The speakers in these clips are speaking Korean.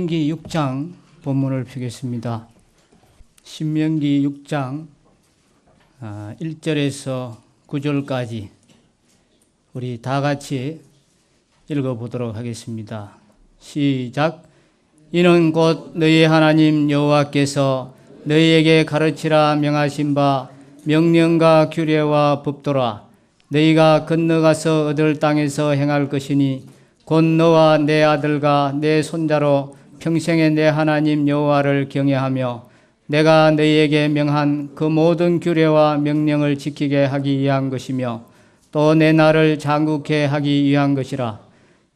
신명기 6장 본문을 펴겠습니다. 신명기 6장 1절에서 9절까지 우리 다 같이 읽어보도록 하겠습니다. 시작. 이는 곧 너희 하나님 여호와께서 너희에게 가르치라 명하신 바 명령과 규례와 법도라. 너희가 건너가서 얻을 땅에서 행할 것이니 곧 너와 내 아들과 내 손자로 평생에 내 하나님 여호와를 경외하며 내가 너희에게 명한 그 모든 규례와 명령을 지키게 하기 위한 것이며 또 내 나라를 장국케 하기 위한 것이라.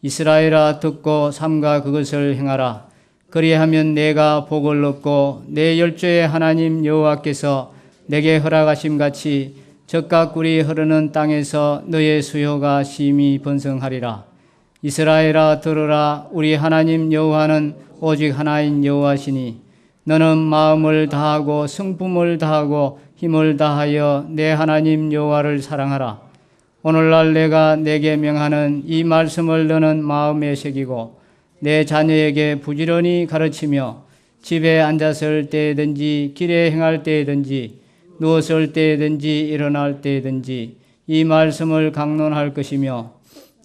이스라엘아 듣고 삼가 그것을 행하라. 그리하면 내가 복을 얻고 내 열조의 하나님 여호와께서 내게 허락하심 같이 젖과 꿀이 흐르는 땅에서 너의 수요가 심히 번성하리라. 이스라엘아 들으라. 우리 하나님 여호와는 오직 하나인 여호와시니 너는 마음을 다하고 성품을 다하고 힘을 다하여 내 하나님 여호와를 사랑하라. 오늘날 내가 내게 명하는 이 말씀을 너는 마음에 새기고 내 자녀에게 부지런히 가르치며 집에 앉았을 때든지 길에 행할 때든지 누웠을 때든지 일어날 때든지 이 말씀을 강론할 것이며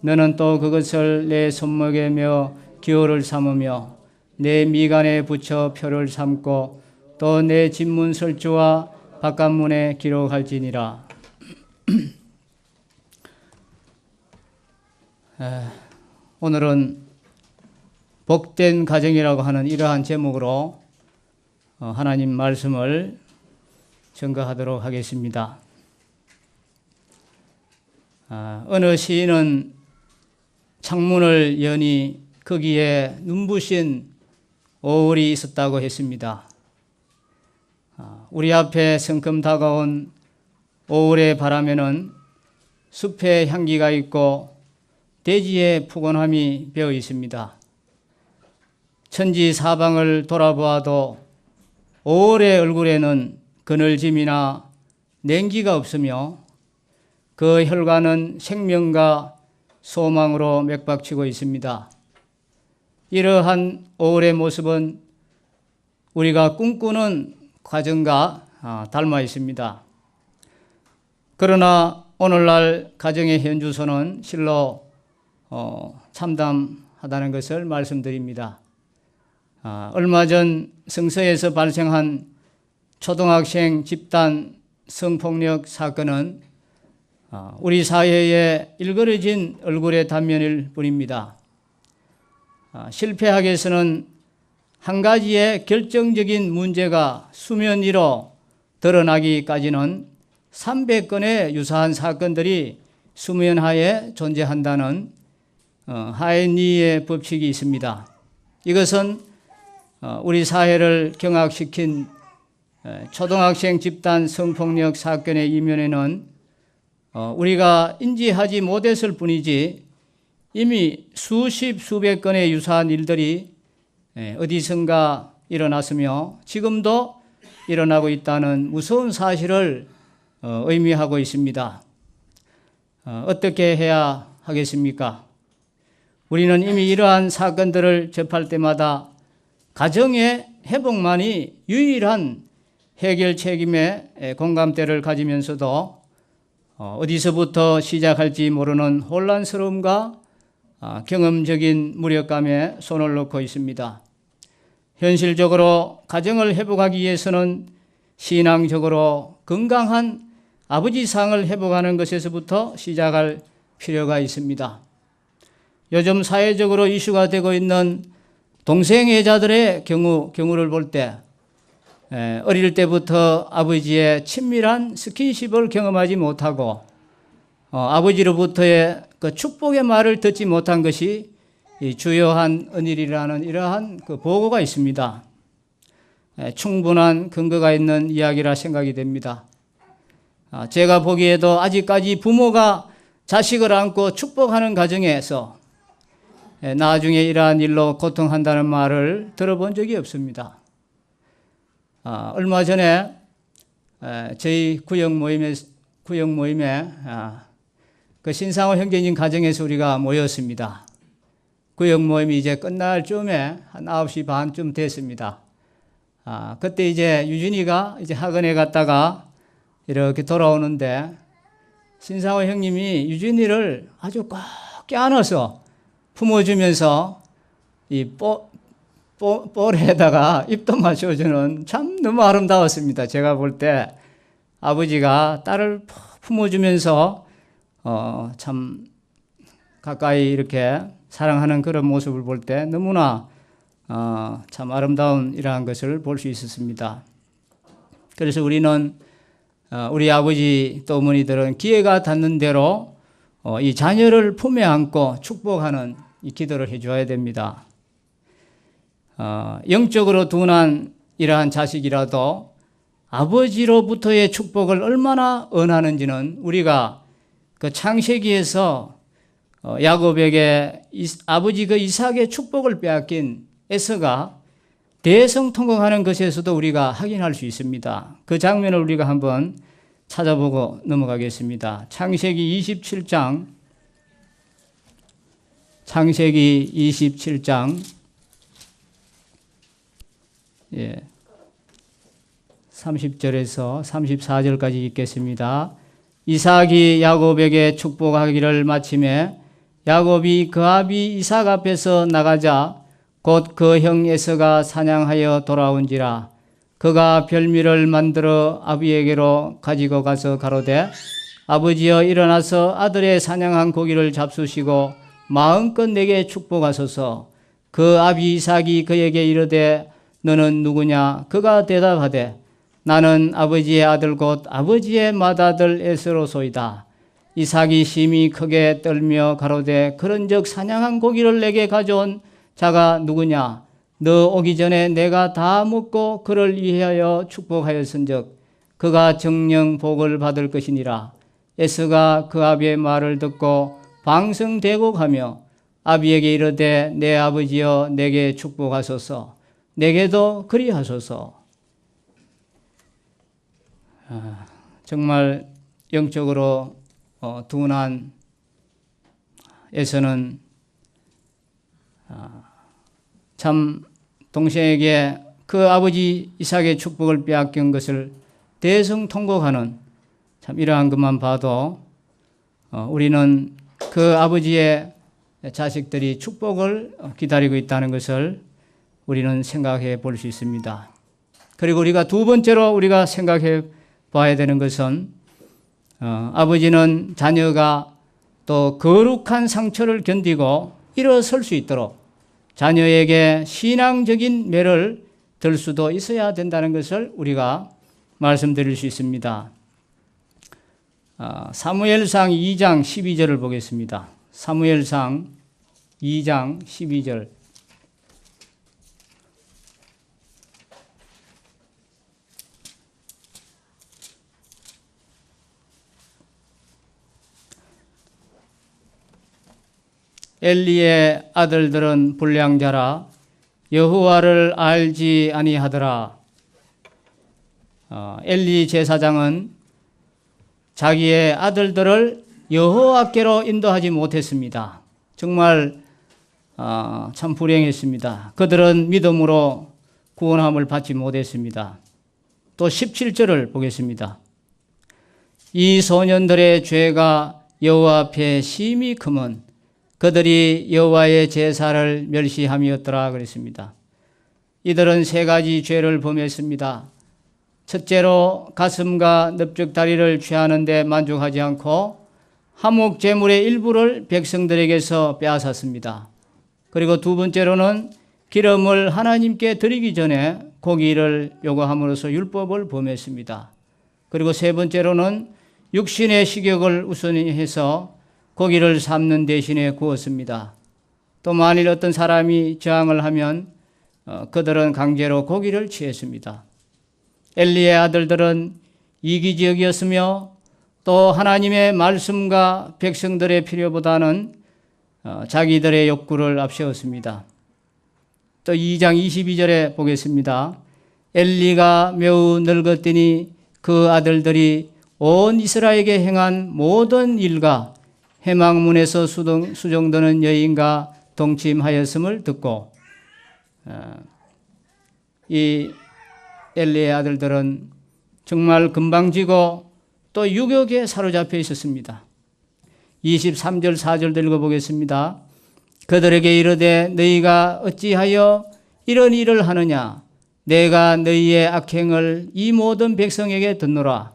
너는 또 그것을 내 손목에 메어 기호를 삼으며 내 미간에 붙여 표를 삼고 또 내 집문 설주와 바깥문에 기록할지니라. 오늘은 복된 가정이라고 하는 이러한 제목으로 하나님 말씀을 전가하도록 하겠습니다. 어느 시인은 창문을 여니 거기에 눈부신 오울이 있었다고 했습니다. 우리 앞에 성큼 다가온 오울의 바람에는 숲의 향기가 있고 대지의 푸근함이 배어 있습니다. 천지 사방을 돌아보아도 오울의 얼굴에는 그늘짐이나 냉기가 없으며 그 혈관은 생명과 소망으로 맥박치고 있습니다. 이러한 오울의 모습은 우리가 꿈꾸는 가정과 닮아 있습니다. 그러나 오늘날 가정의 현주소는 실로 참담하다는 것을 말씀드립니다. 얼마 전 성서에서 발생한 초등학생 집단 성폭력 사건은 우리 사회의 일그러진 얼굴의 단면일 뿐입니다. 실패하기 위해서는 한 가지의 결정적인 문제가 수면 위로 드러나기까지는 300건의 유사한 사건들이 수면 하에 존재한다는 하이니의 법칙이 있습니다. 이것은 우리 사회를 경악시킨 초등학생 집단 성폭력 사건의 이면에는 우리가 인지하지 못했을 뿐이지 이미 수십 수백 건의 유사한 일들이 어디선가 일어났으며 지금도 일어나고 있다는 무서운 사실을 의미하고 있습니다. 어떻게 해야 하겠습니까? 우리는 이미 이러한 사건들을 접할 때마다 가정의 회복만이 유일한 해결 책임의 공감대를 가지면서도 어디서부터 시작할지 모르는 혼란스러움과 경험적인 무력감에 손을 놓고 있습니다. 현실적으로 가정을 회복하기 위해서는 신앙적으로 건강한 아버지상을 회복하는 것에서부터 시작할 필요가 있습니다. 요즘 사회적으로 이슈가 되고 있는 동생애자들의 경우를 볼 때 어릴 때부터 아버지의 친밀한 스킨십을 경험하지 못하고 아버지로부터의 그 축복의 말을 듣지 못한 것이 주요한 언일이라는 이러한 그 보고가 있습니다. 충분한 근거가 있는 이야기라 생각이 됩니다. 제가 보기에도 아직까지 부모가 자식을 안고 축복하는 가정에서 나중에 이러한 일로 고통한다는 말을 들어본 적이 없습니다. 얼마 전에 저희 구역 모임에 그 신상호 형제님 가정에서 우리가 모였습니다. 구역 모임이 이제 끝날 쯤에 한 9시 반쯤 됐습니다. 그때 이제 유진이가 이제 학원에 갔다가 이렇게 돌아오는데 신상호 형님이 유진이를 아주 꽉 껴안아서 품어주면서 이 볼에다가 입도 맞춰주는 참 너무 아름다웠습니다. 제가 볼 때 아버지가 딸을 품어주면서 참 가까이 이렇게 사랑하는 그런 모습을 볼 때 너무나 참 아름다운 이러한 것을 볼 수 있었습니다. 그래서 우리는 우리 아버지 또 어머니들은 기회가 닿는 대로 이 자녀를 품에 안고 축복하는 이 기도를 해줘야 됩니다. 영적으로 둔한 이러한 자식이라도 아버지로부터의 축복을 얼마나 언하는지는 우리가 그 창세기에서 야곱에게 아버지 그 이삭의 축복을 빼앗긴 에서가 대성통곡하는 것에서도 우리가 확인할 수 있습니다. 그 장면을 우리가 한번 찾아보고 넘어가겠습니다. 창세기 27장 30절에서 34절까지 읽겠습니다. 이삭이 야곱에게 축복하기를 마침에 야곱이 그 아비 이삭 앞에서 나가자 곧 그 형 에서가 사냥하여 돌아온지라 그가 별미를 만들어 아비에게로 가지고 가서 가로되 아버지여 일어나서 아들의 사냥한 고기를 잡수시고 마음껏 내게 축복하소서. 그 아비 이삭이 그에게 이르되 너는 누구냐? 그가 대답하되 나는 아버지의 아들 곧 아버지의 맏아들 에서로소이다. 이삭이 심히 크게 떨며 가로되 그런즉 사냥한 고기를 내게 가져온 자가 누구냐? 너 오기 전에 내가 다 먹고 그를 위하여 축복하였은즉 그가 정녕 복을 받을 것이니라. 에서가 그 아비의 말을 듣고 방성대곡하며 아비에게 이르되 내 아버지여 내게 축복하소서. 내게도 그리하소서. 정말 영적으로 둔한 에서는 참 동생에게 그 아버지 이삭의 축복을 빼앗긴 것을 대성통곡하는 참 이러한 것만 봐도 우리는 그 아버지의 자식들이 축복을 기다리고 있다는 것을 우리는 생각해 볼 수 있습니다. 그리고 우리가 두 번째로 우리가 생각해 봐야 되는 것은 아버지는 자녀가 또 거룩한 상처를 견디고 일어설 수 있도록 자녀에게 신앙적인 매를 들 수도 있어야 된다는 것을 우리가 말씀드릴 수 있습니다. 사무엘상 2장 12절을 보겠습니다. 사무엘상 2장 12절. 엘리의 아들들은 불량자라 여호와를 알지 아니하더라. 엘리 제사장은 자기의 아들들을 여호와께로 인도하지 못했습니다. 정말 참 불행했습니다. 그들은 믿음으로 구원함을 받지 못했습니다. 또 17절을 보겠습니다. 이 소년들의 죄가 여호와 앞에 심히 크면 그들이 여호와의 제사를 멸시함이었더라 그랬습니다. 이들은 세 가지 죄를 범했습니다. 첫째로 가슴과 넓적다리를 취하는 데 만족하지 않고 화목 제물의 일부를 백성들에게서 빼앗았습니다. 그리고 두 번째로는 기름을 하나님께 드리기 전에 고기를 요구함으로써 율법을 범했습니다. 그리고 세 번째로는 육신의 식욕을 우선히 해서 고기를 삶는 대신에 구웠습니다. 또 만일 어떤 사람이 저항을 하면 그들은 강제로 고기를 취했습니다. 엘리의 아들들은 이기적이었으며 또 하나님의 말씀과 백성들의 필요보다는 자기들의 욕구를 앞세웠습니다. 또 2장 22절에 보겠습니다. 엘리가 매우 늙었더니 그 아들들이 온 이스라엘에게 행한 모든 일과 해망문에서 수종드는 여인과 동침하였음을 듣고 이 엘리의 아들들은 정말 건방지고 또 유혹에 사로잡혀 있었습니다. 23절 4절도 읽어보겠습니다. 그들에게 이르되 너희가 어찌하여 이런 일을 하느냐? 내가 너희의 악행을 이 모든 백성에게 듣노라.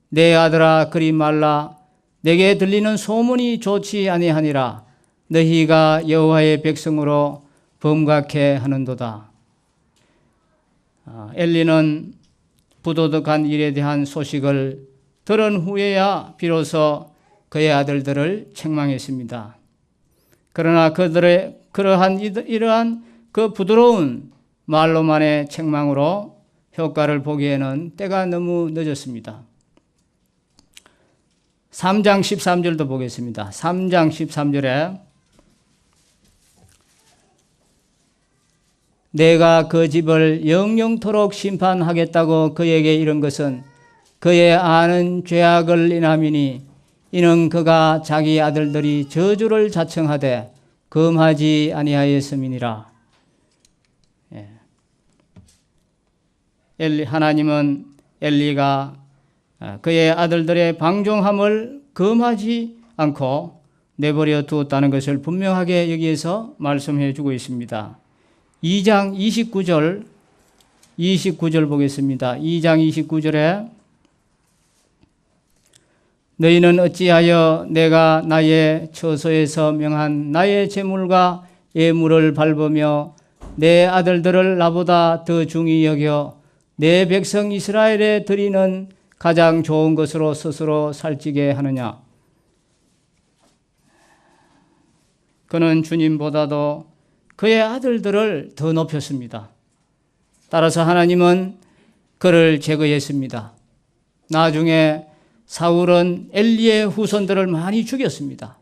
내 아들아 그리 말라. 내게 들리는 소문이 좋지 아니하니라. 너희가 여호와의 백성으로 범각해 하는도다. 엘리는 부도덕한 일에 대한 소식을 들은 후에야 비로소 그의 아들들을 책망했습니다. 그러나 그들의 이러한 그 부드러운 말로만의 책망으로 효과를 보기에는 때가 너무 늦었습니다. 3장 13절도 보겠습니다. 3장 13절에 내가 그 집을 영영토록 심판하겠다고 그에게 이른 것은 그의 아는 죄악을 인함이니 이는 그가 자기 아들들이 저주를 자청하되 금하지 아니하였음이니라. 하나님은 엘리가 그의 아들들의 방종함을 금하지 않고 내버려 두었다는 것을 분명하게 여기에서 말씀해 주고 있습니다. 2장 29절 보겠습니다. 2장 29절에 너희는 어찌하여 내가 나의 처소에서 명한 나의 제물과 예물을 밟으며 내 아들들을 나보다 더 중히 여겨 내 백성 이스라엘에 드리는 가장 좋은 것으로 스스로 살찌게 하느냐? 그는 주님보다도 그의 아들들을 더 높였습니다. 따라서 하나님은 그를 제거했습니다. 나중에 사울은 엘리의 후손들을 많이 죽였습니다.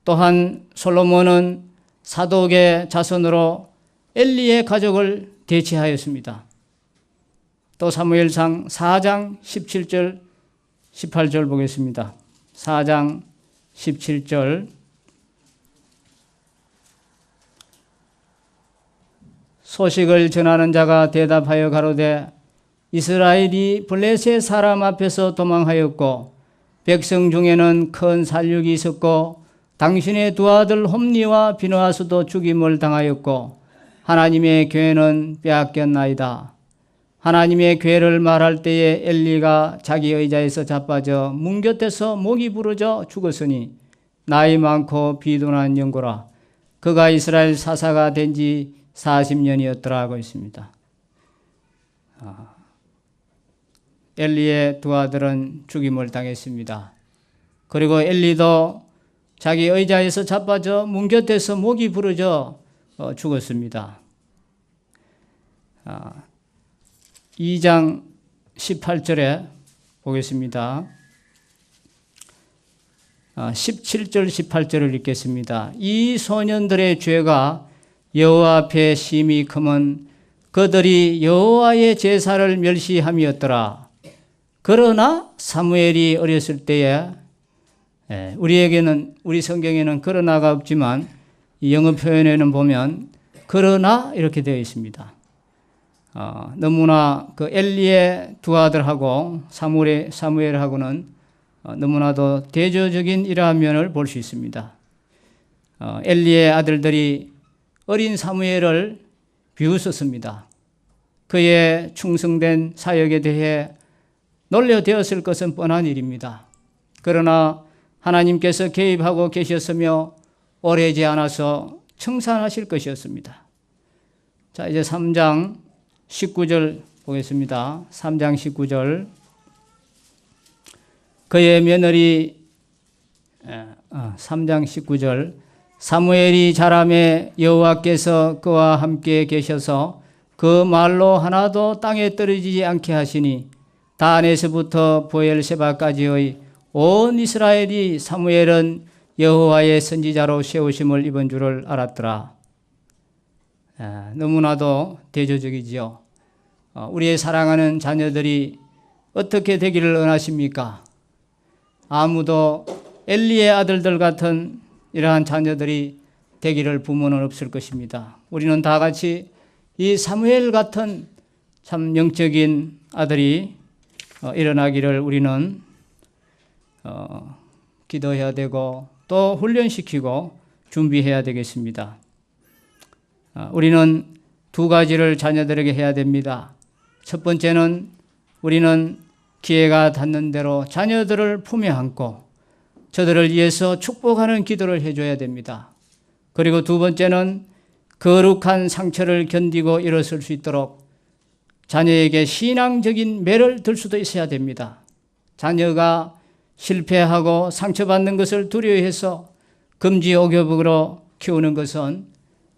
또한 솔로몬은 사독의 자손으로 엘리의 가족을 대체하였습니다. 또 사무엘상 4장 17절 18절 보겠습니다. 4장 17절 소식을 전하는 자가 대답하여 가로되 이스라엘이 블레셋 사람 앞에서 도망하였고 백성 중에는 큰 살육이 있었고 당신의 두 아들 홈니와 비느하스도 죽임을 당하였고 하나님의 교회는 빼앗겼나이다. 하나님의 교회를 말할 때에 엘리가 자기 의자에서 자빠져 문 곁에서 목이 부러져 죽었으니 나이 많고 비둔한 연고라. 그가 이스라엘 사사가 된 지 40년이었더라 하고 있습니다. 엘리의 두 아들은 죽임을 당했습니다. 그리고 엘리도 자기 의자에서 자빠져 문 곁에서 목이 부러져 죽었습니다. 2장 18절에 보겠습니다. 17절 18절을 읽겠습니다. 이 소년들의 죄가 여호와 앞에 심히 크면 그들이 여호와의 제사를 멸시함이었더라. 그러나 사무엘이 어렸을 때에 우리 성경에는 그러나가 없지만 영어 표현에는 보면 그러나 이렇게 되어 있습니다. 너무나 그 엘리의 두 아들하고 사무엘하고는 너무나도 대조적인 이러한 면을 볼 수 있습니다. 엘리의 아들들이 어린 사무엘을 비웃었습니다. 그의 충성된 사역에 대해 놀려되었을 것은 뻔한 일입니다. 그러나 하나님께서 개입하고 계셨으며 오래지 않아서 청산하실 것이었습니다. 자, 이제 3장 19절 보겠습니다. 3장 19절 그의 며느리 3장 19절 사무엘이 자라매 여호와께서 그와 함께 계셔서 그 말로 하나도 땅에 떨어지지 않게 하시니 단에서부터 브엘세바까지의 온 이스라엘이 사무엘은 여호와의 선지자로 세우심을 입은 줄을 알았더라. 너무나도 대조적이지요. 우리의 사랑하는 자녀들이 어떻게 되기를 원하십니까? 아무도 엘리의 아들들 같은 이러한 자녀들이 되기를 부모는 없을 것입니다. 우리는 다 같이 이 사무엘 같은 참 영적인 아들이 일어나기를 우리는 기도해야 되고 또 훈련시키고 준비해야 되겠습니다. 우리는 두 가지를 자녀들에게 해야 됩니다. 첫 번째는 우리는 기회가 닿는 대로 자녀들을 품에 안고 저들을 위해서 축복하는 기도를 해줘야 됩니다. 그리고 두 번째는 거룩한 상처를 견디고 일어설 수 있도록 자녀에게 신앙적인 매를 들 수도 있어야 됩니다. 자녀가 실패하고 상처받는 것을 두려워해서 금지옥욕으로 키우는 것은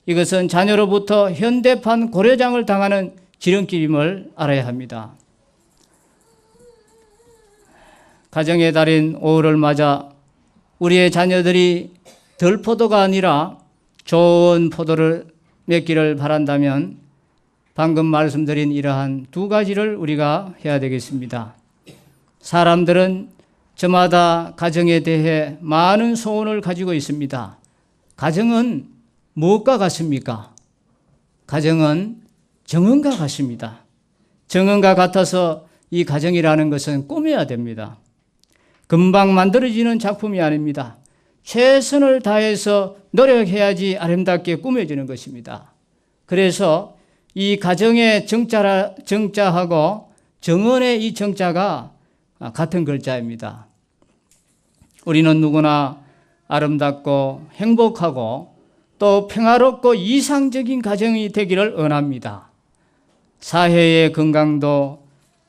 이것은 자녀로부터 현대판 고려장을 당하는 지름길임을 알아야 합니다. 가정의 달인 5월을 맞아 우리의 자녀들이 덜 포도가 아니라 좋은 포도를 맺기를 바란다면 방금 말씀드린 이러한 두 가지를 우리가 해야 되겠습니다. 사람들은 저마다 가정에 대해 많은 소원을 가지고 있습니다. 가정은 무엇과 같습니까? 가정은 정은과 같습니다. 정은과 같아서 이 가정이라는 것은 꾸며야 됩니다. 금방 만들어지는 작품이 아닙니다. 최선을 다해서 노력해야지 아름답게 꾸며지는 것입니다. 그래서 이 가정의 정자하고 정은의 이 정자가 같은 글자입니다. 우리는 누구나 아름답고 행복하고 또 평화롭고 이상적인 가정이 되기를 원합니다. 사회의 건강도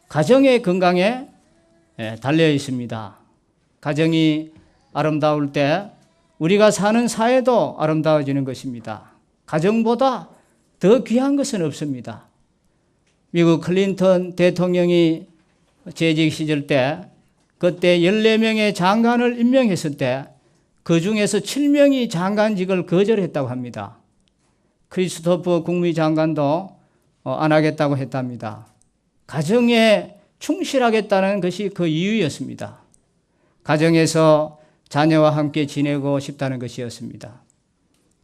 가정의 건강에 달려 있습니다. 가정이 아름다울 때 우리가 사는 사회도 아름다워지는 것입니다. 가정보다 더 귀한 것은 없습니다. 미국 클린턴 대통령이 재직 시절 때 그때 14명의 장관을 임명했을 때 그 중에서 7명이 장관직을 거절했다고 합니다. 크리스토퍼 국무장관도 안 하겠다고 했답니다. 가정에 충실하겠다는 것이 그 이유였습니다. 가정에서 자녀와 함께 지내고 싶다는 것이었습니다.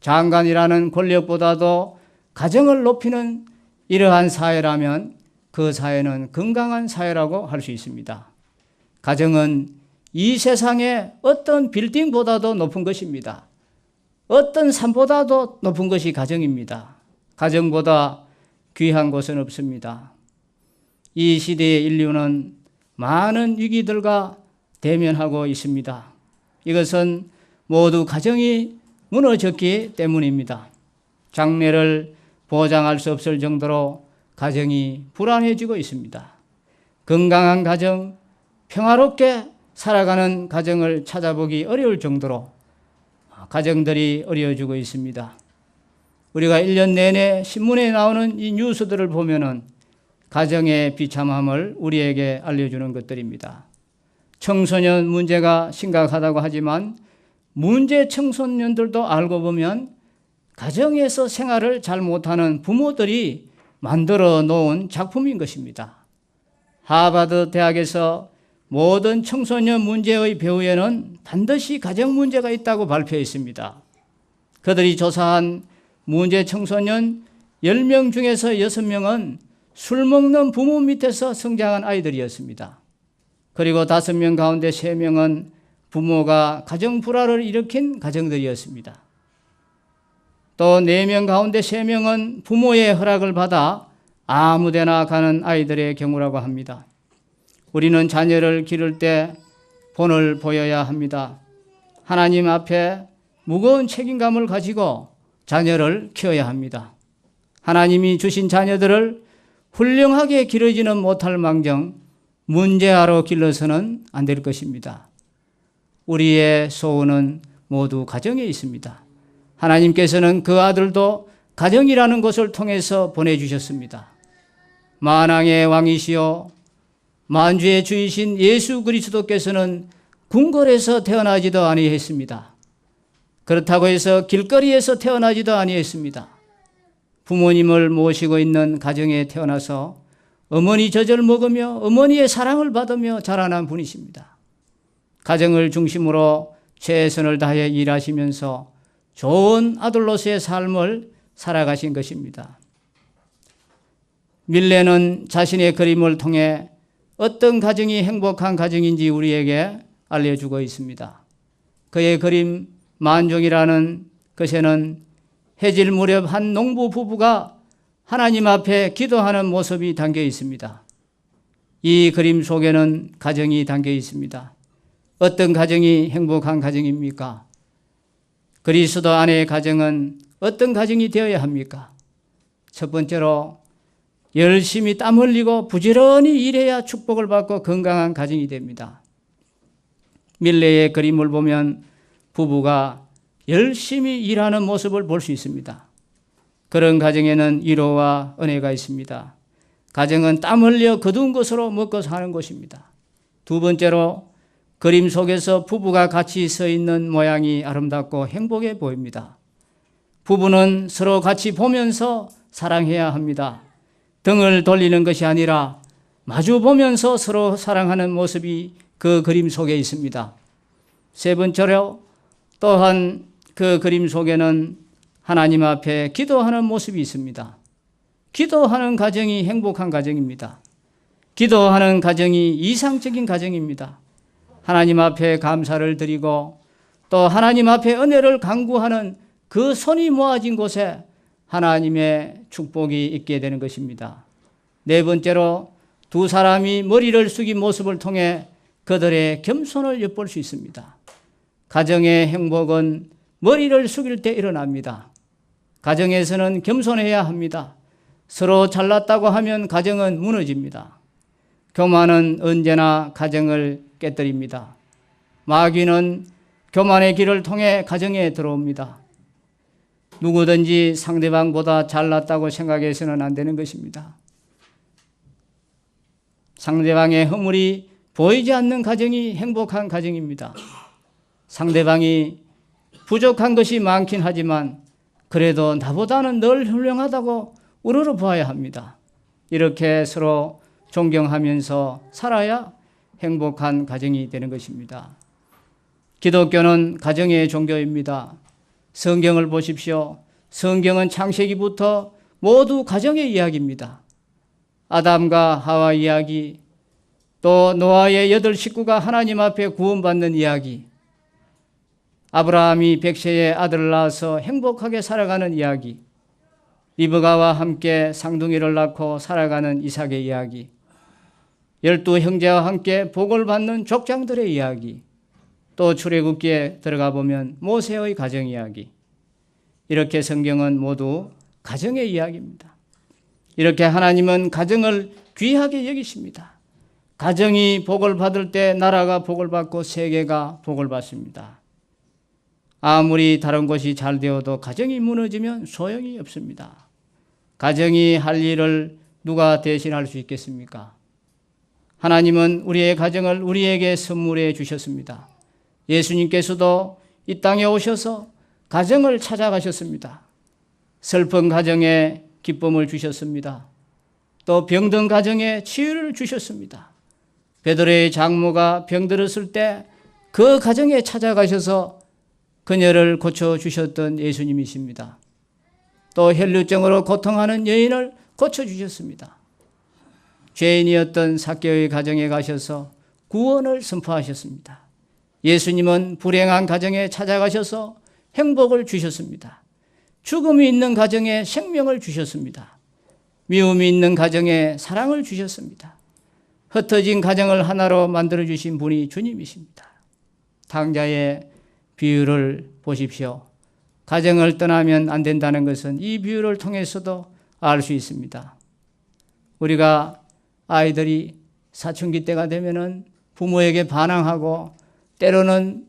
장관이라는 권력보다도 가정을 높이는 이러한 사회라면 그 사회는 건강한 사회라고 할 수 있습니다. 가정은 이 세상의 어떤 빌딩보다도 높은 것입니다. 어떤 산보다도 높은 것이 가정입니다. 가정보다 귀한 곳은 없습니다. 이 시대의 인류는 많은 위기들과 대면하고 있습니다. 이것은 모두 가정이 무너졌기 때문입니다. 장래를 보장할 수 없을 정도로 가정이 불안해지고 있습니다. 건강한 가정, 평화롭게 살아가는 가정을 찾아보기 어려울 정도로 가정들이 어려워지고 있습니다. 우리가 1년 내내 신문에 나오는 이 뉴스들을 보면은 가정의 비참함을 우리에게 알려주는 것들입니다. 청소년 문제가 심각하다고 하지만 문제 청소년들도 알고 보면 가정에서 생활을 잘 못하는 부모들이 만들어 놓은 작품인 것입니다. 하버드 대학에서 모든 청소년 문제의 배후에는 반드시 가정 문제가 있다고 발표했습니다. 그들이 조사한 문제 청소년 10명 중에서 6명은 술 먹는 부모 밑에서 성장한 아이들이었습니다. 그리고 5명 가운데 3명은 부모가 가정 불화를 일으킨 가정들이었습니다. 또 4명 가운데 3명은 부모의 허락을 받아 아무데나 가는 아이들의 경우라고 합니다. 우리는 자녀를 기를 때 본을 보여야 합니다. 하나님 앞에 무거운 책임감을 가지고 자녀를 키워야 합니다. 하나님이 주신 자녀들을 훌륭하게 기르지는 못할 망정 문제아로 길러서는 안 될 것입니다. 우리의 소원은 모두 가정에 있습니다. 하나님께서는 그 아들도 가정이라는 것을 통해서 보내주셨습니다. 만왕의 왕이시요 만주의 주이신 예수 그리스도께서는 궁궐에서 태어나지도 아니했습니다. 그렇다고 해서 길거리에서 태어나지도 아니했습니다. 부모님을 모시고 있는 가정에 태어나서 어머니 젖을 먹으며 어머니의 사랑을 받으며 자라난 분이십니다. 가정을 중심으로 최선을 다해 일하시면서 좋은 아들로서의 삶을 살아가신 것입니다. 밀레는 자신의 그림을 통해 어떤 가정이 행복한 가정인지 우리에게 알려주고 있습니다. 그의 그림 만종이라는 것에는 해질 무렵 한 농부 부부가 하나님 앞에 기도하는 모습이 담겨 있습니다. 이 그림 속에는 가정이 담겨 있습니다. 어떤 가정이 행복한 가정입니까? 그리스도 안의 가정은 어떤 가정이 되어야 합니까? 첫 번째로 열심히 땀 흘리고 부지런히 일해야 축복을 받고 건강한 가정이 됩니다. 밀레의 그림을 보면 부부가 열심히 일하는 모습을 볼 수 있습니다. 그런 가정에는 위로와 은혜가 있습니다. 가정은 땀 흘려 거둔 것으로 먹고 사는 것입니다. 두 번째로 그림 속에서 부부가 같이 서 있는 모양이 아름답고 행복해 보입니다. 부부는 서로 같이 보면서 사랑해야 합니다. 등을 돌리는 것이 아니라 마주 보면서 서로 사랑하는 모습이 그 그림 속에 있습니다. 세 번째로 또한 그 그림 속에는 하나님 앞에 기도하는 모습이 있습니다. 기도하는 가정이 행복한 가정입니다. 기도하는 가정이 이상적인 가정입니다. 하나님 앞에 감사를 드리고 또 하나님 앞에 은혜를 간구하는 그 손이 모아진 곳에 하나님의 축복이 있게 되는 것입니다. 네 번째로 두 사람이 머리를 숙인 모습을 통해 그들의 겸손을 엿볼 수 있습니다. 가정의 행복은 머리를 숙일 때 일어납니다. 가정에서는 겸손해야 합니다. 서로 잘났다고 하면 가정은 무너집니다. 교만은 언제나 가정을 깨뜨립니다. 마귀는 교만의 길을 통해 가정에 들어옵니다. 누구든지 상대방보다 잘났다고 생각해서는 안 되는 것입니다. 상대방의 허물이 보이지 않는 가정이 행복한 가정입니다. 상대방이 부족한 것이 많긴 하지만 그래도 나보다는 늘 훌륭하다고 우러러 보아야 합니다. 이렇게 서로 존경하면서 살아야 행복한 가정이 되는 것입니다. 기독교는 가정의 종교입니다. 성경을 보십시오. 성경은 창세기부터 모두 가정의 이야기입니다. 아담과 하와 이야기, 또 노아의 8 식구가 하나님 앞에 구원받는 이야기, 아브라함이 백세의 아들을 낳아서 행복하게 살아가는 이야기, 리브가와 함께 쌍둥이를 낳고 살아가는 이삭의 이야기, 12 형제와 함께 복을 받는 족장들의 이야기, 또 출애굽기에 들어가 보면 모세의 가정 이야기, 이렇게 성경은 모두 가정의 이야기입니다. 이렇게 하나님은 가정을 귀하게 여기십니다. 가정이 복을 받을 때 나라가 복을 받고 세계가 복을 받습니다. 아무리 다른 것이 잘 되어도 가정이 무너지면 소용이 없습니다. 가정이 할 일을 누가 대신할 수 있겠습니까? 하나님은 우리의 가정을 우리에게 선물해 주셨습니다. 예수님께서도 이 땅에 오셔서 가정을 찾아가셨습니다. 슬픈 가정에 기쁨을 주셨습니다. 또 병든 가정에 치유를 주셨습니다. 베드로의 장모가 병들었을 때 그 가정에 찾아가셔서 그녀를 고쳐주셨던 예수님이십니다. 또 혈루증으로 고통하는 여인을 고쳐주셨습니다. 죄인이었던 삭개오의 가정에 가셔서 구원을 선포하셨습니다. 예수님은 불행한 가정에 찾아가셔서 행복을 주셨습니다. 죽음이 있는 가정에 생명을 주셨습니다. 미움이 있는 가정에 사랑을 주셨습니다. 흩어진 가정을 하나로 만들어주신 분이 주님이십니다. 탕자의 비유를 보십시오. 가정을 떠나면 안 된다는 것은 이 비유를 통해서도 알 수 있습니다. 우리가 아이들이 사춘기 때가 되면은 부모에게 반항하고 때로는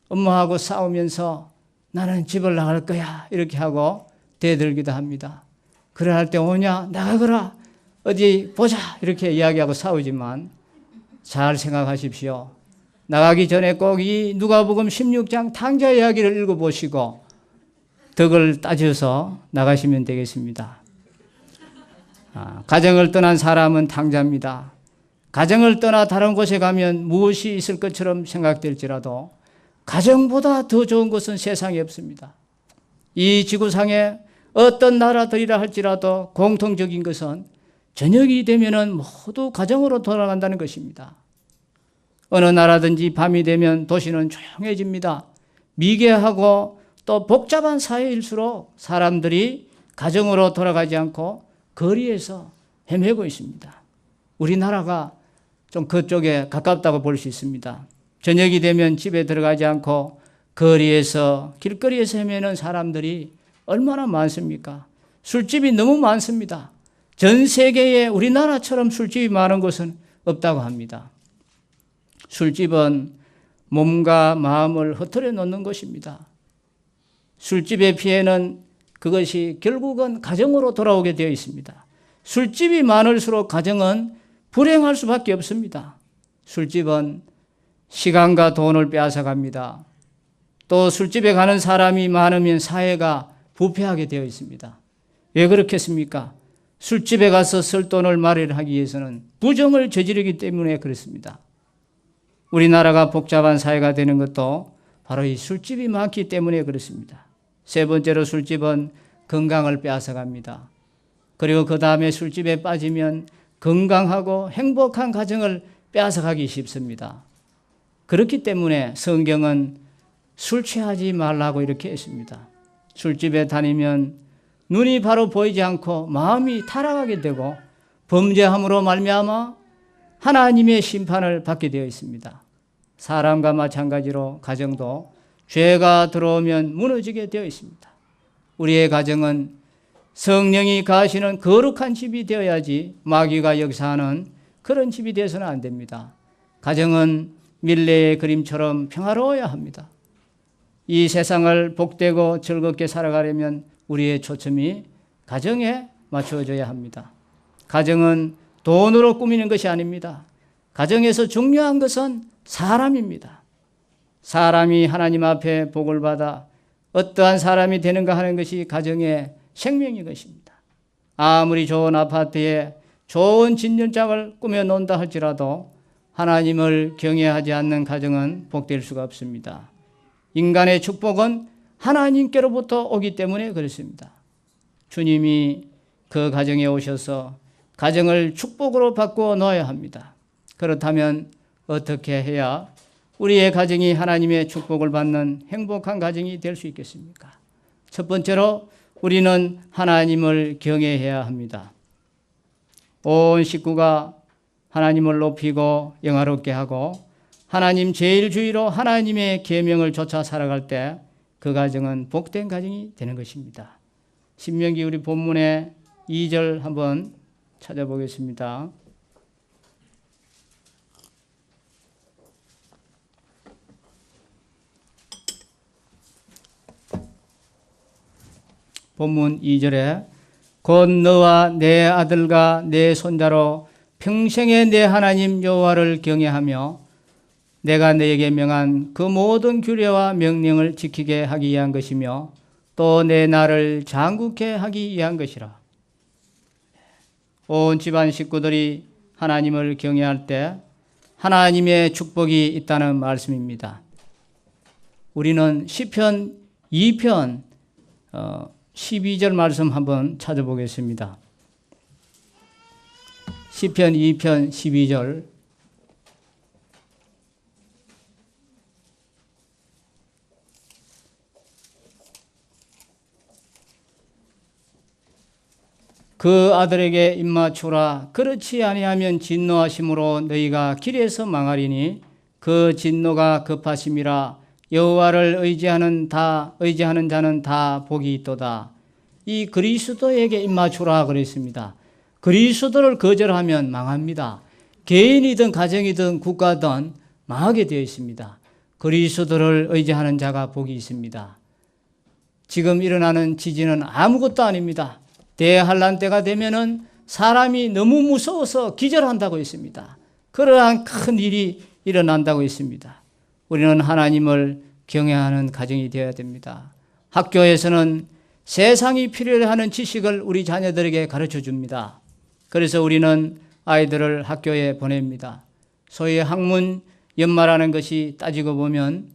엄마하고 싸우면서 나는 집을 나갈 거야 이렇게 하고 대들기도 합니다. 그래 할 때 오냐 나가거라 어디 보자 이렇게 이야기하고 싸우지만 잘 생각하십시오. 나가기 전에 꼭 이 누가복음 16장 탕자 이야기를 읽어보시고 덕을 따져서 나가시면 되겠습니다. 가정을 떠난 사람은 탕자입니다. 가정을 떠나 다른 곳에 가면 무엇이 있을 것처럼 생각될지라도 가정보다 더 좋은 것은 세상에 없습니다. 이 지구상에 어떤 나라들이라 할지라도 공통적인 것은 저녁이 되면은 모두 가정으로 돌아간다는 것입니다. 어느 나라든지 밤이 되면 도시는 조용해집니다. 미개하고 또 복잡한 사회일수록 사람들이 가정으로 돌아가지 않고 거리에서 헤매고 있습니다. 우리나라가 좀 그쪽에 가깝다고 볼 수 있습니다. 저녁이 되면 집에 들어가지 않고 거리에서 길거리에서 헤매는 사람들이 얼마나 많습니까? 술집이 너무 많습니다. 전 세계에 우리나라처럼 술집이 많은 곳은 없다고 합니다. 술집은 몸과 마음을 흐트려 놓는 것입니다. 술집의 피해는 그것이 결국은 가정으로 돌아오게 되어 있습니다. 술집이 많을수록 가정은 불행할 수밖에 없습니다. 술집은 시간과 돈을 빼앗아갑니다. 또 술집에 가는 사람이 많으면 사회가 부패하게 되어 있습니다. 왜 그렇겠습니까? 술집에 가서 쓸 돈을 마련하기 위해서는 부정을 저지르기 때문에 그렇습니다. 우리나라가 복잡한 사회가 되는 것도 바로 이 술집이 많기 때문에 그렇습니다. 세 번째로 술집은 건강을 빼앗아갑니다. 그리고 그 다음에 술집에 빠지면 건강하고 행복한 가정을 빼앗아가기 쉽습니다. 그렇기 때문에 성경은 술 취하지 말라고 이렇게 했습니다. 술집에 다니면 눈이 바로 보이지 않고 마음이 타락하게 되고 범죄함으로 말미암아 하나님의 심판을 받게 되어 있습니다. 사람과 마찬가지로 가정도 죄가 들어오면 무너지게 되어 있습니다. 우리의 가정은 성령이 가시는 거룩한 집이 되어야지 마귀가 역사하는 그런 집이 되어서는 안 됩니다. 가정은 밀레의 그림처럼 평화로워야 합니다. 이 세상을 복되고 즐겁게 살아가려면 우리의 초점이 가정에 맞추어져야 합니다. 가정은 돈으로 꾸미는 것이 아닙니다. 가정에서 중요한 것은 사람입니다. 사람이 하나님 앞에 복을 받아 어떠한 사람이 되는가 하는 것이 가정의 생명인 것입니다. 아무리 좋은 아파트에 좋은 진전장을 꾸며놓는다 할지라도 하나님을 경외하지 않는 가정은 복될 수가 없습니다. 인간의 축복은 하나님께로부터 오기 때문에 그렇습니다. 주님이 그 가정에 오셔서 가정을 축복으로 바꾸어 놓아야 합니다. 그렇다면 어떻게 해야 우리의 가정이 하나님의 축복을 받는 행복한 가정이 될 수 있겠습니까? 첫 번째로 우리는 하나님을 경외해야 합니다. 온 식구가 하나님을 높이고 영화롭게 하고 하나님 제일주의로 하나님의 계명을 쫓아 살아갈 때 그 가정은 복된 가정이 되는 것입니다. 신명기 우리 본문의 2절 한번 찾아보겠습니다. 본문 2절에 곧 너와 내 아들과 내 손자로 평생에 내 하나님 여호와를 경외하며 내가 너에게 명한 그 모든 규례와 명령을 지키게 하기 위한 것이며 또 내 나를 장국케 하기 위한 것이라. 온 집안 식구들이 하나님을 경외할 때 하나님의 축복이 있다는 말씀입니다. 우리는 시편 2편 12절 말씀 한번 찾아보겠습니다. 시편 2편 12절 그 아들에게 입맞추라. 그렇지 아니하면 진노하심으로 너희가 길에서 망하리니 그 진노가 급하심이라. 여호와를 의지하는 자는 다 복이 있도다. 이 그리스도에게 입맞추라 그랬습니다. 그리스도를 거절하면 망합니다. 개인이든 가정이든 국가든 망하게 되어 있습니다. 그리스도를 의지하는 자가 복이 있습니다. 지금 일어나는 지진은 아무것도 아닙니다. 대환란 때가 되면은 사람이 너무 무서워서 기절한다고 했습니다. 그러한 큰 일이 일어난다고 했습니다. 우리는 하나님을 경외하는 가정이 되어야 됩니다. 학교에서는 세상이 필요로 하는 지식을 우리 자녀들에게 가르쳐 줍니다. 그래서 우리는 아이들을 학교에 보냅니다. 소위 학문 연마라는 것이 따지고 보면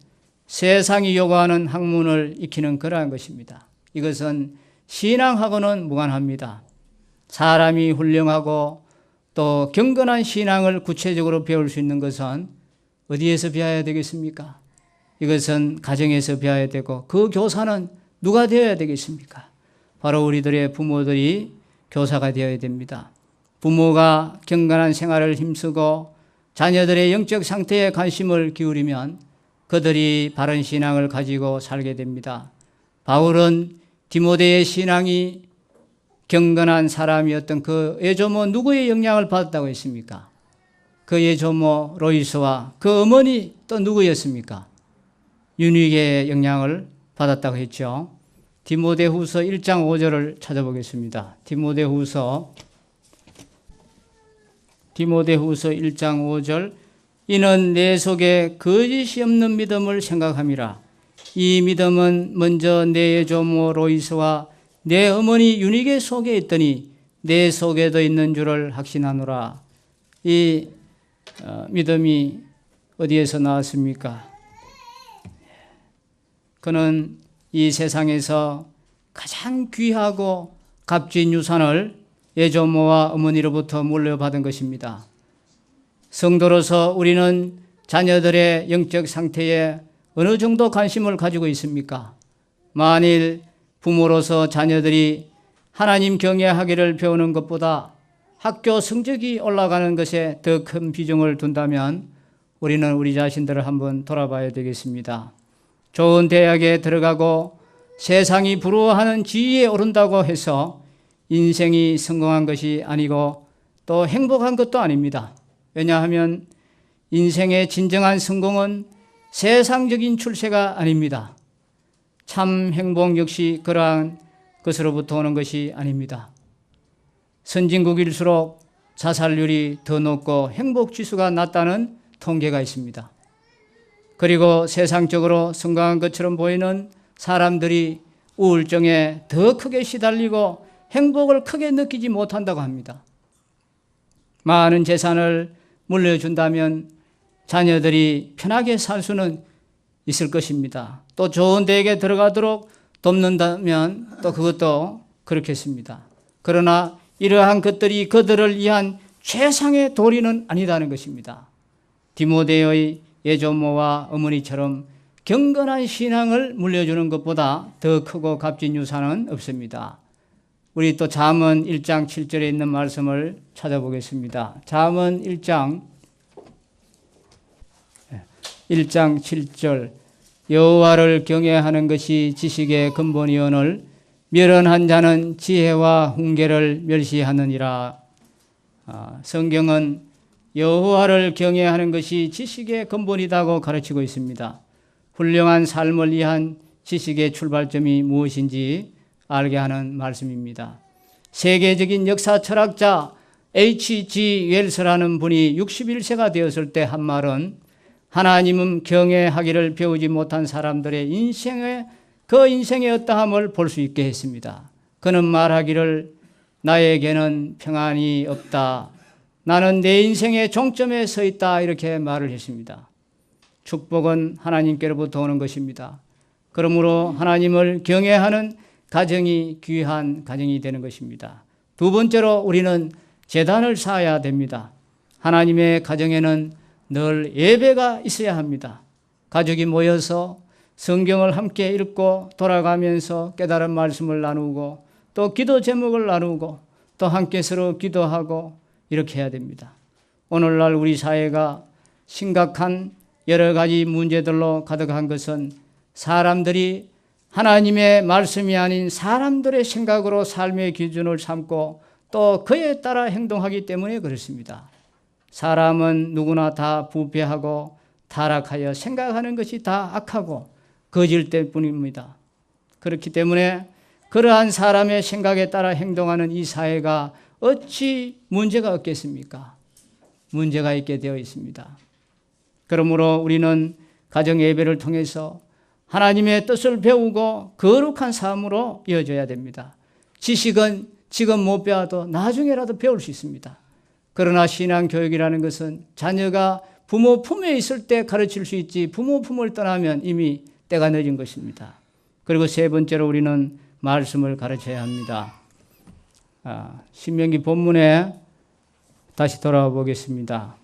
세상이 요구하는 학문을 익히는 그러한 것입니다. 이것은 신앙하고는 무관합니다. 사람이 훌륭하고 또 경건한 신앙을 구체적으로 배울 수 있는 것은 어디에서 배워야 되겠습니까? 이것은 가정에서 배워야 되고 그 교사는 누가 되어야 되겠습니까? 바로 우리들의 부모들이 교사가 되어야 됩니다. 부모가 경건한 생활을 힘쓰고 자녀들의 영적 상태에 관심을 기울이면 그들이 바른 신앙을 가지고 살게 됩니다. 바울은 디모데의 신앙이 경건한 사람이었던 그 예조모 누구의 영향을 받았다고 했습니까? 그 예조모 로이스와 그 어머니 또 누구였습니까? 유니게의 영향을 받았다고 했죠. 디모데후서 1장 5절을 찾아보겠습니다. 디모데후서 1장 5절 이는 내 속에 거짓이 없는 믿음을 생각함이라. 이 믿음은 먼저 내 예조모 로이스와 내 어머니 유니게 속에 있더니 내 속에도 있는 줄을 확신하노라. 이 믿음이 어디에서 나왔습니까? 그는 이 세상에서 가장 귀하고 값진 유산을 예조모와 어머니로부터 물려받은 것입니다. 성도로서 우리는 자녀들의 영적 상태에 어느 정도 관심을 가지고 있습니까? 만일 부모로서 자녀들이 하나님 경외하기를 배우는 것보다 학교 성적이 올라가는 것에 더 큰 비중을 둔다면 우리는 우리 자신들을 한번 돌아봐야 되겠습니다. 좋은 대학에 들어가고 세상이 부러워하는 지위에 오른다고 해서 인생이 성공한 것이 아니고 또 행복한 것도 아닙니다. 왜냐하면 인생의 진정한 성공은 세상적인 출세가 아닙니다. 참 행복 역시 그러한 것으로부터 오는 것이 아닙니다. 선진국일수록 자살률이 더 높고 행복지수가 낮다는 통계가 있습니다. 그리고 세상적으로 성공한 것처럼 보이는 사람들이 우울증에 더 크게 시달리고 행복을 크게 느끼지 못한다고 합니다. 많은 재산을 물려준다면 자녀들이 편하게 살 수는 있을 것입니다. 또 좋은 대학에 들어가도록 돕는다면 또 그것도 그렇겠습니다. 그러나 이러한 것들이 그들을 위한 최상의 도리는 아니다는 것입니다. 디모데의 예조모와 어머니처럼 경건한 신앙을 물려주는 것보다 더 크고 값진 유산은 없습니다. 우리 또 잠언 1장 7절에 있는 말씀을 찾아보겠습니다. 잠언 1장 7절 여호와를 경외하는 것이 지식의 근본이오늘 멸언한 자는 지혜와 훈계를 멸시하느니라. 성경은 여호와를 경외하는 것이 지식의 근본이라고 가르치고 있습니다. 훌륭한 삶을 위한 지식의 출발점이 무엇인지 알게 하는 말씀입니다. 세계적인 역사 철학자 H.G. 웰스라는 분이 61세가 되었을 때 한 말은 하나님은 경외하기를 배우지 못한 사람들의 그 인생의 어떠함을 볼 수 있게 했습니다. 그는 말하기를 나에게는 평안이 없다. 나는 내 인생의 종점에 서 있다. 이렇게 말을 했습니다. 축복은 하나님께로부터 오는 것입니다. 그러므로 하나님을 경외하는 가정이 귀한 가정이 되는 것입니다. 두 번째로 우리는 제단을 쌓아야 됩니다. 하나님의 가정에는 늘 예배가 있어야 합니다. 가족이 모여서 성경을 함께 읽고 돌아가면서 깨달은 말씀을 나누고 또 기도 제목을 나누고 또 함께 서로 기도하고 이렇게 해야 됩니다. 오늘날 우리 사회가 심각한 여러 가지 문제들로 가득한 것은 사람들이 하나님의 말씀이 아닌 사람들의 생각으로 삶의 기준을 삼고 또 그에 따라 행동하기 때문에 그렇습니다. 사람은 누구나 다 부패하고 타락하여 생각하는 것이 다 악하고 거질 때뿐입니다. 그렇기 때문에 그러한 사람의 생각에 따라 행동하는 이 사회가 어찌 문제가 없겠습니까? 문제가 있게 되어 있습니다. 그러므로 우리는 가정 예배를 통해서 하나님의 뜻을 배우고 거룩한 삶으로 이어져야 됩니다. 지식은 지금 못 배워도 나중에라도 배울 수 있습니다. 그러나 신앙교육이라는 것은 자녀가 부모 품에 있을 때 가르칠 수 있지 부모 품을 떠나면 이미 때가 늦은 것입니다. 그리고 세 번째로 우리는 말씀을 가르쳐야 합니다. 신명기 본문에 다시 돌아와 보겠습니다.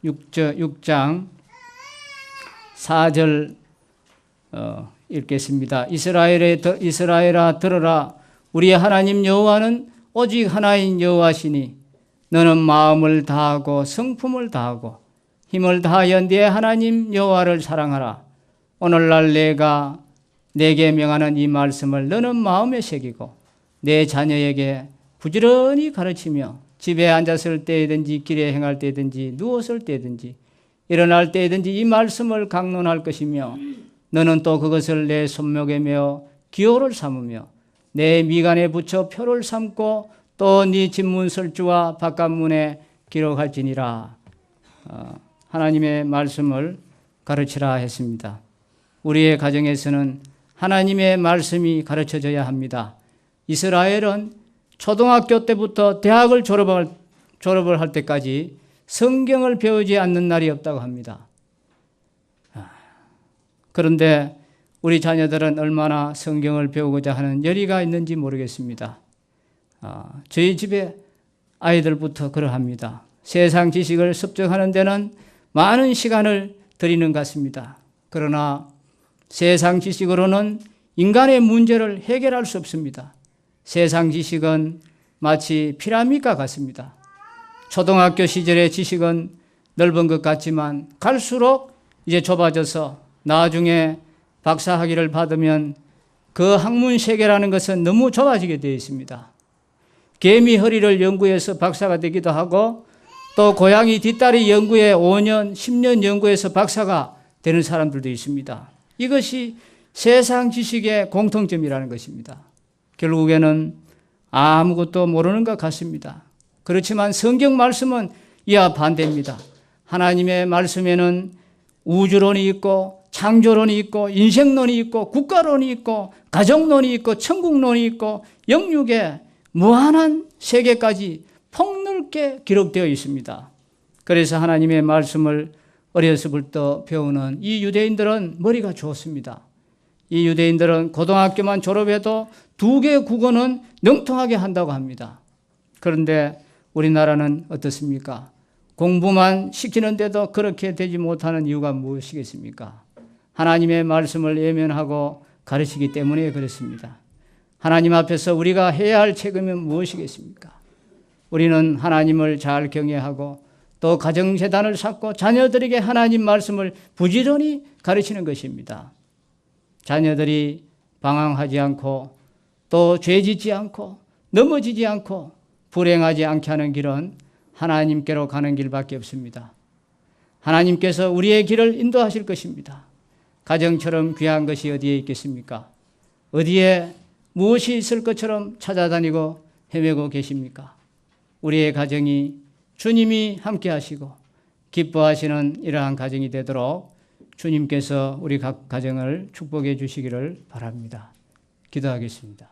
6장 4절 읽겠습니다. 이스라엘아 들으라. 우리 하나님 여호와는 오직 하나인 여호와시니 너는 마음을 다하고 성품을 다하고 힘을 다하여 네 하나님 여호와를 사랑하라. 오늘날 내가 내게 명하는 이 말씀을 너는 마음에 새기고 내 자녀에게 부지런히 가르치며 집에 앉았을 때든지 길에 행할 때든지 누웠을 때든지 일어날 때든지 이 말씀을 강론할 것이며 너는 또 그것을 내 손목에 메어 기호를 삼으며 내 미간에 붙여 표를 삼고 또 네 집문설주와 바깥문에 기록할지니라. 하나님의 말씀을 가르치라 했습니다. 우리의 가정에서는 하나님의 말씀이 가르쳐져야 합니다. 이스라엘은 초등학교 때부터 대학을 졸업을 할 때까지 성경을 배우지 않는 날이 없다고 합니다. 그런데 우리 자녀들은 얼마나 성경을 배우고자 하는 열의가 있는지 모르겠습니다. 저희 집에 아이들부터 그러합니다. 세상 지식을 습득하는 데는 많은 시간을 들이는 것 같습니다. 그러나 세상 지식으로는 인간의 문제를 해결할 수 없습니다. 세상 지식은 마치 피라미드와 같습니다. 초등학교 시절의 지식은 넓은 것 같지만 갈수록 이제 좁아져서 나중에 박사 학위를 받으면 그 학문 세계라는 것은 너무 좁아지게 되어 있습니다. 개미 허리를 연구해서 박사가 되기도 하고 또 고양이 뒷다리 연구에 5년, 10년 연구해서 박사가 되는 사람들도 있습니다. 이것이 세상 지식의 공통점이라는 것입니다. 결국에는 아무것도 모르는 것 같습니다. 그렇지만 성경 말씀은 이와 반대입니다. 하나님의 말씀에는 우주론이 있고 창조론이 있고 인생론이 있고 국가론이 있고 가정론이 있고 천국론이 있고 영육의 무한한 세계까지 폭넓게 기록되어 있습니다. 그래서 하나님의 말씀을 어려서부터 배우는 이 유대인들은 머리가 좋습니다. 이 유대인들은 고등학교만 졸업해도 2개 국어는 능통하게 한다고 합니다. 그런데 우리나라는 어떻습니까? 공부만 시키는데도 그렇게 되지 못하는 이유가 무엇이겠습니까? 하나님의 말씀을 외면하고 가르치기 때문에 그렇습니다. 하나님 앞에서 우리가 해야 할 책임은 무엇이겠습니까? 우리는 하나님을 잘 경외하고 또 가정재단을 쌓고 자녀들에게 하나님 말씀을 부지런히 가르치는 것입니다. 자녀들이 방황하지 않고 또 죄짓지 않고 넘어지지 않고 불행하지 않게 하는 길은 하나님께로 가는 길밖에 없습니다. 하나님께서 우리의 길을 인도하실 것입니다. 가정처럼 귀한 것이 어디에 있겠습니까? 어디에 무엇이 있을 것처럼 찾아다니고 헤매고 계십니까? 우리의 가정이 주님이 함께 하시고 기뻐하시는 이러한 가정이 되도록 주님께서 우리 각 가정을 축복해 주시기를 바랍니다. 기도하겠습니다.